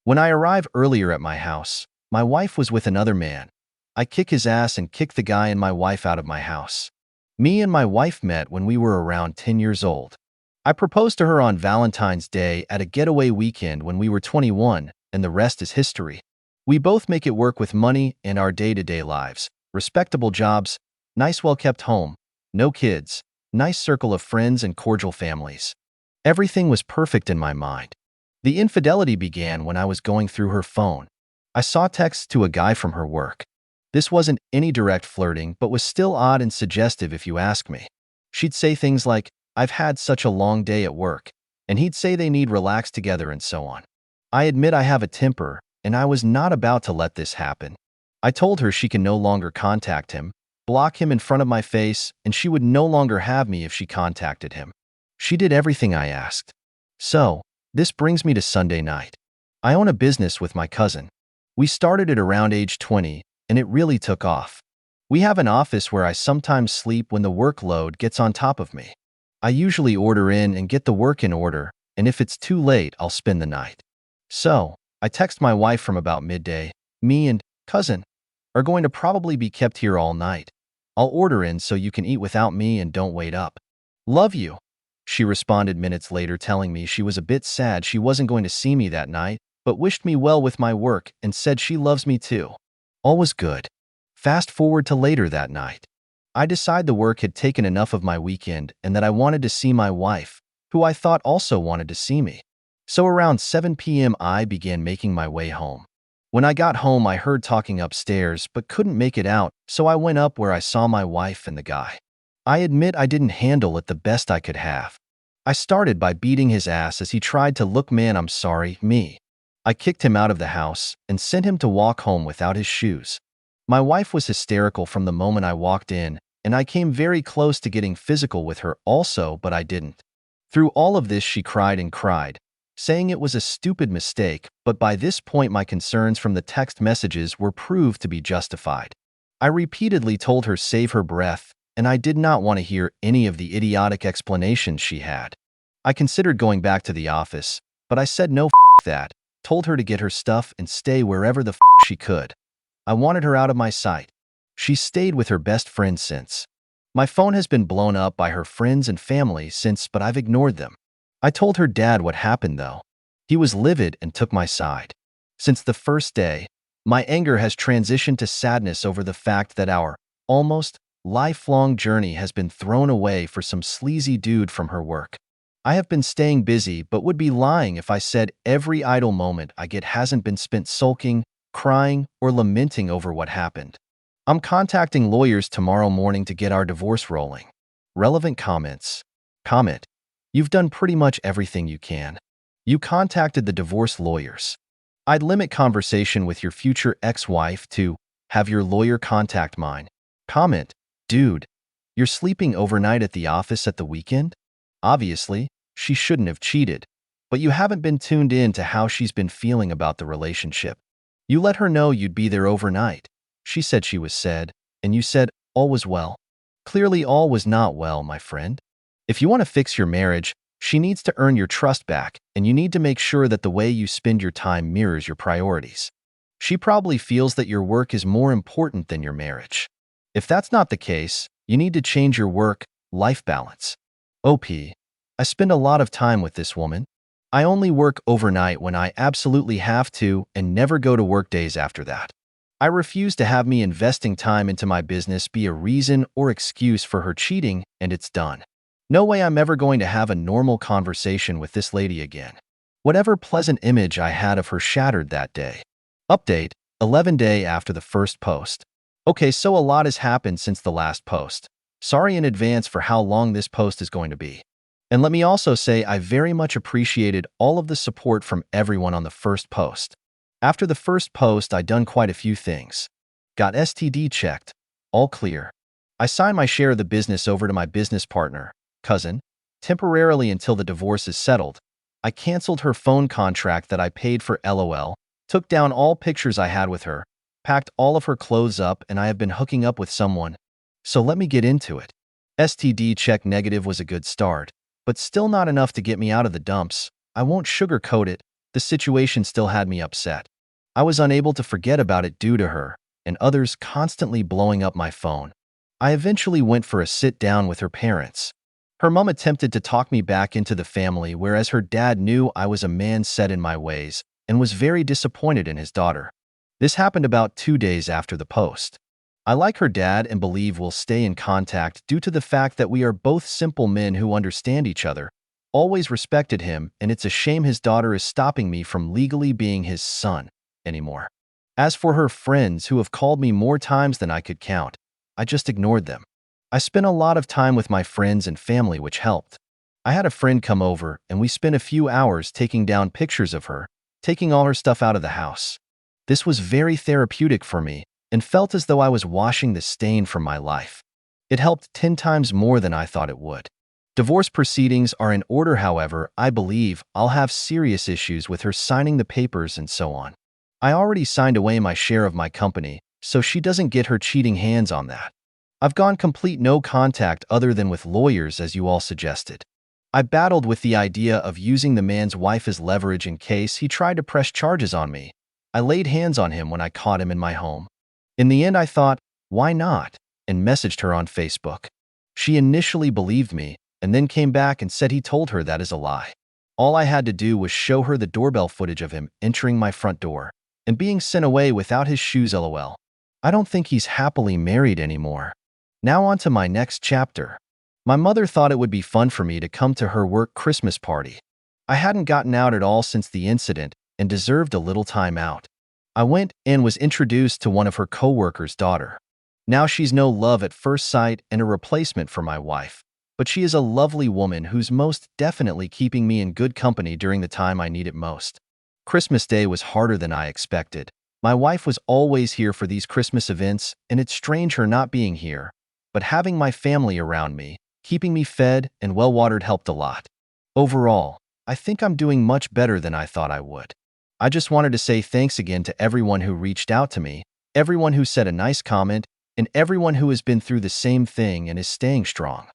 When I arrive earlier at my house, my wife was with another man. I kick his ass and kick the guy and my wife out of my house. Me and my wife met when we were around 10 years old. I proposed to her on Valentine's Day at a getaway weekend when we were 21, and the rest is history. We both make it work with money and our day-to-day lives, respectable jobs, nice well-kept home, no kids, nice circle of friends and cordial families. Everything was perfect in my mind. The infidelity began when I was going through her phone. I saw texts to a guy from her work. This wasn't any direct flirting, but was still odd and suggestive if you ask me. She'd say things like, "I've had such a long day at work," and he'd say they need relax together and so on. I admit I have a temper, and I was not about to let this happen. I told her she can no longer contact him, block him in front of my face, and she would no longer have me if she contacted him. She did everything I asked. So, this brings me to Sunday night. I own a business with my cousin. We started it around age 20, and it really took off. We have an office where I sometimes sleep when the workload gets on top of me. I usually order in and get the work in order, and if it's too late, I'll spend the night. So, I text my wife from about midday, "Me and cousin are going to probably be kept here all night. I'll order in so you can eat without me and don't wait up. Love you." She responded minutes later telling me she was a bit sad she wasn't going to see me that night, but wished me well with my work and said she loves me too. All was good. Fast forward to later that night. I decide the work had taken enough of my weekend and that I wanted to see my wife, who I thought also wanted to see me. So around 7 p.m. I began making my way home. When I got home, I heard talking upstairs but couldn't make it out, so I went up where I saw my wife and the guy. I admit I didn't handle it the best I could have. I started by beating his ass as he tried to look man I'm sorry, me. I kicked him out of the house and sent him to walk home without his shoes. My wife was hysterical from the moment I walked in, and I came very close to getting physical with her also, but I didn't. Through all of this, she cried and cried, saying it was a stupid mistake, but by this point my concerns from the text messages were proved to be justified. I repeatedly told her save her breath, and I did not want to hear any of the idiotic explanations she had. I considered going back to the office, but I said no, f that, told her to get her stuff and stay wherever the f she could. I wanted her out of my sight. She stayed with her best friend since. My phone has been blown up by her friends and family since, but I've ignored them. I told her dad what happened though. He was livid and took my side. Since the first day, my anger has transitioned to sadness over the fact that our almost lifelong journey has been thrown away for some sleazy dude from her work. I have been staying busy but would be lying if I said every idle moment I get hasn't been spent sulking, crying, or lamenting over what happened. I'm contacting lawyers tomorrow morning to get our divorce rolling. Relevant comments. Comment. You've done pretty much everything you can. You contacted the divorce lawyers. I'd limit conversation with your future ex-wife to have your lawyer contact mine. Comment. Dude, you're sleeping overnight at the office at the weekend? Obviously, she shouldn't have cheated, but you haven't been tuned in to how she's been feeling about the relationship. You let her know you'd be there overnight. She said she was sad, and you said all was well. Clearly all was not well, my friend. If you want to fix your marriage, she needs to earn your trust back, and you need to make sure that the way you spend your time mirrors your priorities. She probably feels that your work is more important than your marriage. If that's not the case, you need to change your work-life balance. OP. I spend a lot of time with this woman. I only work overnight when I absolutely have to and never go to work days after that. I refuse to have me investing time into my business be a reason or excuse for her cheating, and it's done. No way I'm ever going to have a normal conversation with this lady again. Whatever pleasant image I had of her shattered that day. Update, 11 days after the first post. Okay, so a lot has happened since the last post. Sorry in advance for how long this post is going to be. And let me also say I very much appreciated all of the support from everyone on the first post. After the first post, I done quite a few things. Got STD checked. All clear. I signed my share of the business over to my business partner, cousin, temporarily until the divorce is settled. I canceled her phone contract that I paid for LOL, took down all pictures I had with her, packed all of her clothes up, and I have been hooking up with someone. So let me get into it. STD check negative was a good start, but still not enough to get me out of the dumps. I won't sugarcoat it. the situation still had me upset. I was unable to forget about it due to her, and others constantly blowing up my phone. I eventually went for a sit-down with her parents. Her mom attempted to talk me back into the family, whereas her dad knew I was a man set in my ways and was very disappointed in his daughter. This happened about 2 days after the post. I like her dad and believe we'll stay in contact due to the fact that we are both simple men who understand each other, always respected him, and it's a shame his daughter is stopping me from legally being his son anymore. As for her friends who have called me more times than I could count, I just ignored them. I spent a lot of time with my friends and family, which helped. I had a friend come over and we spent a few hours taking down pictures of her, taking all her stuff out of the house. This was very therapeutic for me and felt as though I was washing the stain from my life. It helped 10 times more than I thought it would. Divorce proceedings are in order, however. I believe I'll have serious issues with her signing the papers and so on. I already signed away my share of my company, so she doesn't get her cheating hands on that. I've gone complete no contact other than with lawyers, as you all suggested. I battled with the idea of using the man's wife as leverage in case he tried to press charges on me. I laid hands on him when I caught him in my home. In the end, I thought, why not, and messaged her on Facebook. She initially believed me, and then came back and said he told her that is a lie. All I had to do was show her the doorbell footage of him entering my front door and being sent away without his shoes, lol. I don't think he's happily married anymore. Now on to my next chapter. My mother thought it would be fun for me to come to her work Christmas party. I hadn't gotten out at all since the incident and deserved a little time out. I went and was introduced to one of her co-workers' daughter. Now she's no love at first sight and a replacement for my wife, but she is a lovely woman who's most definitely keeping me in good company during the time I need it most. Christmas Day was harder than I expected. My wife was always here for these Christmas events, and it's strange her not being here, but having my family around me, keeping me fed and well-watered helped a lot. Overall, I think I'm doing much better than I thought I would. I just wanted to say thanks again to everyone who reached out to me, everyone who said a nice comment, and everyone who has been through the same thing and is staying strong.